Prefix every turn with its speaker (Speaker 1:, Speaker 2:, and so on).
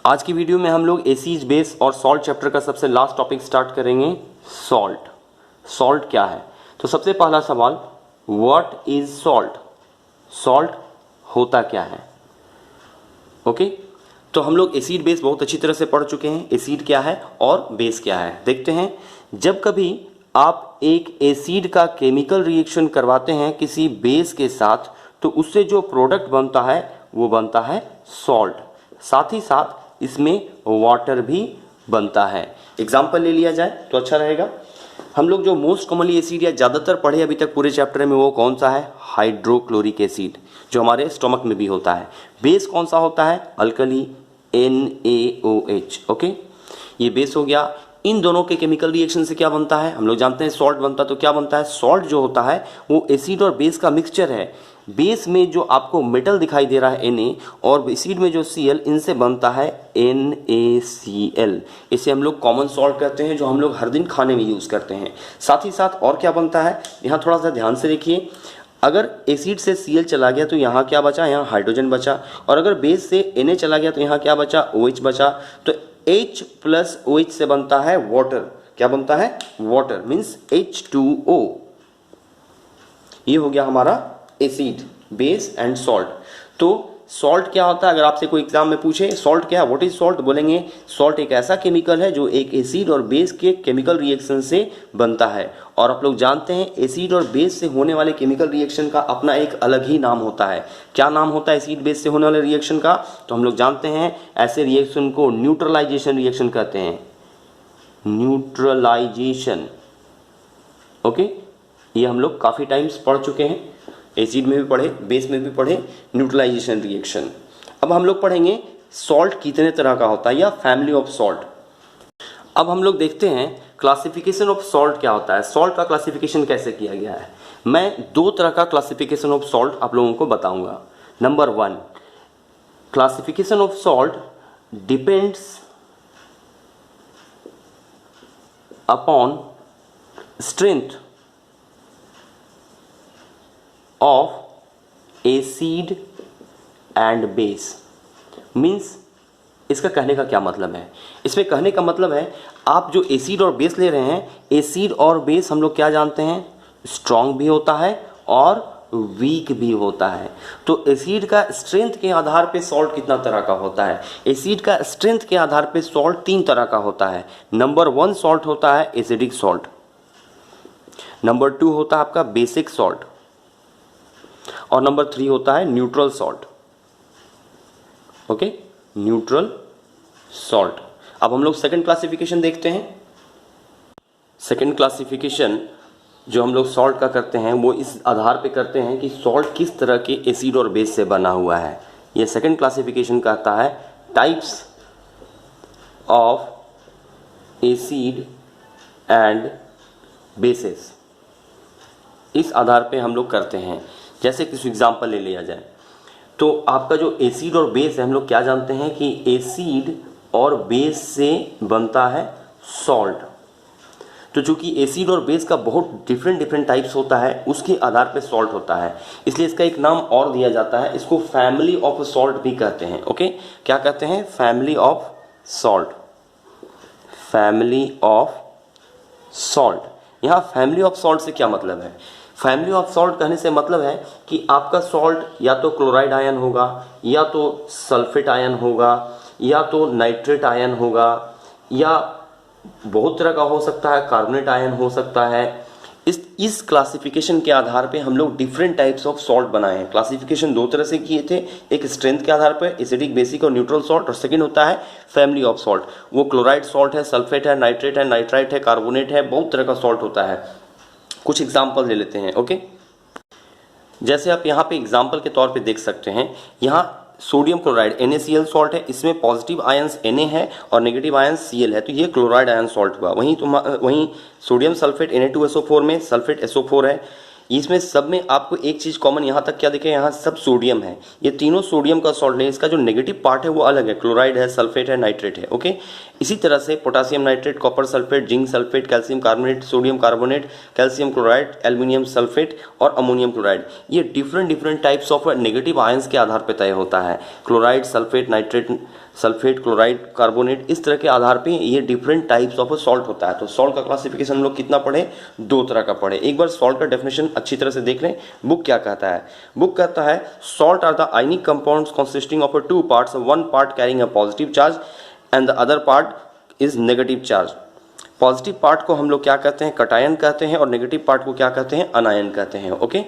Speaker 1: आज की वीडियो में हम लोग एसिड बेस और सॉल्ट चैप्टर का सबसे लास्ट टॉपिक स्टार्ट करेंगे, सॉल्ट। सॉल्ट क्या है? तो सबसे पहला सवाल, व्हाट इज सॉल्ट? सॉल्ट होता क्या है? ओके, तो हम लोग एसिड बेस बहुत अच्छी तरह से पढ़ चुके हैं। एसिड क्या है और बेस क्या है देखते हैं। जब कभी आप एक एसिड का केमिकल रिएक्शन करवाते हैं किसी बेस के साथ, तो उससे जो प्रोडक्ट बनता है वो बनता है सॉल्ट। साथ ही साथ इसमें वाटर भी बनता है। एग्जाम्पल ले लिया जाए तो अच्छा रहेगा। हम लोग जो मोस्ट कॉमनली एसिड या ज़्यादातर पढ़े अभी तक पूरे चैप्टर में, वो कौन सा है? हाइड्रोक्लोरिक एसिड, जो हमारे स्टमक में भी होता है। बेस कौन सा होता है? Alkali, NaOH। ओके, ये बेस हो गया। इन दोनों के केमिकल रिएक्शन से क्या बनता है? हम लोग जानते हैं सॉल्ट बनता। तो क्या बनता है? सॉल्ट जो होता है वो एसिड और बेस का मिक्सचर है। बेस में जो आपको मेटल दिखाई दे रहा है Na, और एसिड में जो Cl, इनसे बनता है NaCl। इसे हम लोग कॉमन सॉल्ट कहते हैं, जो हम लोग हर दिन खाने में यूज़ करते हैं। साथ ही साथ और क्या बनता है, यहाँ थोड़ा सा ध्यान से देखिए। अगर एसिड से Cl चला गया तो यहाँ क्या बचा? यहाँ हाइड्रोजन बचा। और अगर बेस से Na चला गया तो यहाँ क्या बचा? OH बचा। तो H प्लस OH से बनता है वाटर। क्या बनता है? Water, means H2O। ये हो गया हमारा एसिड, बेस एंड सॉल्ट। तो सॉल्ट क्या होता है? अगर आपसे कोई एग्जाम में पूछे सॉल्ट क्या है, व्हाट इज सॉल्ट, बोलेंगे सॉल्ट एक ऐसा केमिकल है जो एक एसिड और बेस के केमिकल रिएक्शन से बनता है। और आप लोग जानते हैं एसिड और बेस से होने वाले केमिकल रिएक्शन का अपना एक अलग ही नाम होता है। क्या नाम होता है एसिड बेस से होने वाले रिएक्शन का? तो हम लोग जानते हैं ऐसे रिएक्शन को न्यूट्रलाइजेशन रिएक्शन कहते हैं। न्यूट्रलाइजेशन, ओके, ये हम लोग काफ़ी टाइम्स पढ़ चुके हैं। एसिड में भी पढ़े, बेस में भी पढ़े, न्यूट्रलाइजेशन रिएक्शन। अब हम लोग पढ़ेंगे सॉल्ट कितने तरह का होता है, या फैमिली ऑफ सॉल्ट। अब हम लोग देखते हैं क्लासिफिकेशन ऑफ सॉल्ट क्या होता है। सॉल्ट का क्लासिफिकेशन कैसे किया गया है? मैं दो तरह का क्लासिफिकेशन ऑफ सॉल्ट आप लोगों को बताऊंगा। Number 1, classification of salt depends upon strength of acid and base. Means इसका कहने का क्या मतलब है? इसमें कहने का मतलब है आप जो एसिड और बेस ले रहे हैं, एसिड और बेस हम लोग क्या जानते हैं? स्ट्रॉन्ग भी होता है और वीक भी होता है। तो एसिड का स्ट्रेंथ के आधार पे सॉल्ट कितना तरह का होता है? एसिड का स्ट्रेंथ के आधार पे सॉल्ट 3 तरह का होता है। नंबर 1 सॉल्ट होता है एसिडिक सॉल्ट। नंबर 2 होता है आपका बेसिक सॉल्ट। और नंबर 3 होता है neutral salt. Okay, neutral salt. अब हम लोग सेकंड क्लासिफिकेशन देखते हैं। सेकंड क्लासिफिकेशन जो हम लोग सॉल्ट का करते हैं वो इस आधार पे करते हैं कि सॉल्ट किस तरह के एसिड और बेस से बना हुआ है। ये सेकंड क्लासिफिकेशन कहता है types of acid and bases. इस आधार पे हम लोग करते हैं। जैसे कुछ एग्जाम्पल ले लिया जाए तो आपका जो एसिड और बेस है, हम लोग क्या जानते हैं कि एसिड और बेस से बनता है सॉल्ट। तो चूंकि एसिड और बेस का बहुत डिफरेंट टाइप्स होता है, उसके आधार पे सॉल्ट होता है, इसलिए इसका एक नाम और दिया जाता है। इसको फैमिली ऑफ सॉल्ट भी कहते हैं। ओके, क्या कहते हैं? Family of salt. Family of salt. यहाँ फैमिली ऑफ सॉल्ट से क्या मतलब है? फैमिली ऑफ सॉल्ट कहने से मतलब है कि आपका सॉल्ट या तो क्लोराइड आयन होगा, या तो सल्फेट आयन होगा, या तो नाइट्रेट आयन होगा, या बहुत तरह का हो सकता है, कार्बोनेट आयन हो सकता है। इस क्लासिफिकेशन के आधार पे हम लोग डिफरेंट टाइप्स ऑफ सॉल्ट बनाए हैं। क्लासिफिकेशन 2 तरह से किए थे, एक स्ट्रेंथ के आधार पर एसिडिक, बेसिक और न्यूट्रल सॉल्ट, और सेकंड होता है फैमिली ऑफ सॉल्ट। वो क्लोराइड सॉल्ट है, सल्फेट है, नाइट्रेट है, नाइट्राइट है, कार्बोनेट है, बहुत तरह का सॉल्ट होता है। कुछ एग्जाम्पल ले लेते हैं। ओके, जैसे आप यहाँ पे एग्जाम्पल के तौर पे देख सकते हैं, यहाँ सोडियम क्लोराइड NaCl सॉल्ट है। इसमें पॉजिटिव आयंस Na है और नेगेटिव आयंस Cl है, तो ये क्लोराइड आयन सॉल्ट हुआ। वहीं सोडियम सल्फेट Na2SO4 में सल्फेट SO4 है। इसमें सब में आपको एक चीज़ कॉमन यहाँ तक क्या दिखे, यहाँ सब सोडियम है, ये तीनों सोडियम का सॉल्ट है, इसका जो नेगेटिव पार्ट है वो अलग है, क्लोराइड है, सल्फेट है, नाइट्रेट है। ओके, इसी तरह से potassium nitrate, copper sulphate, zinc sulphate, calcium carbonate, sodium carbonate, calcium chloride, aluminium sulphate और अमोनियम क्लोराइड, ये different types of negative ions के आधार पर तय होता है। Chloride, sulphate, nitrate, sulphate, chloride, carbonate, इस तरह के आधार पे ये डिफरेंट टाइप्स ऑफ सॉल्ट होता है। तो सॉल्ट का क्लासिफिकेशन हम लोग कितना पढ़े, 2 तरह का पढ़े। एक बार सॉल्ट का डेफिनेशन अच्छी तरह से देख लें, बुक क्या कहता है। बुक कहता है salt are the ionic compounds consisting of 2 parts, 1 part carrying a positive charge and the other part is negative charge. Positive part को हम लोग क्या कहते हैं, कटायन कहते हैं, और नेगेटिव पार्ट को क्या कहते हैं, अनायन कहते हैं। ओके।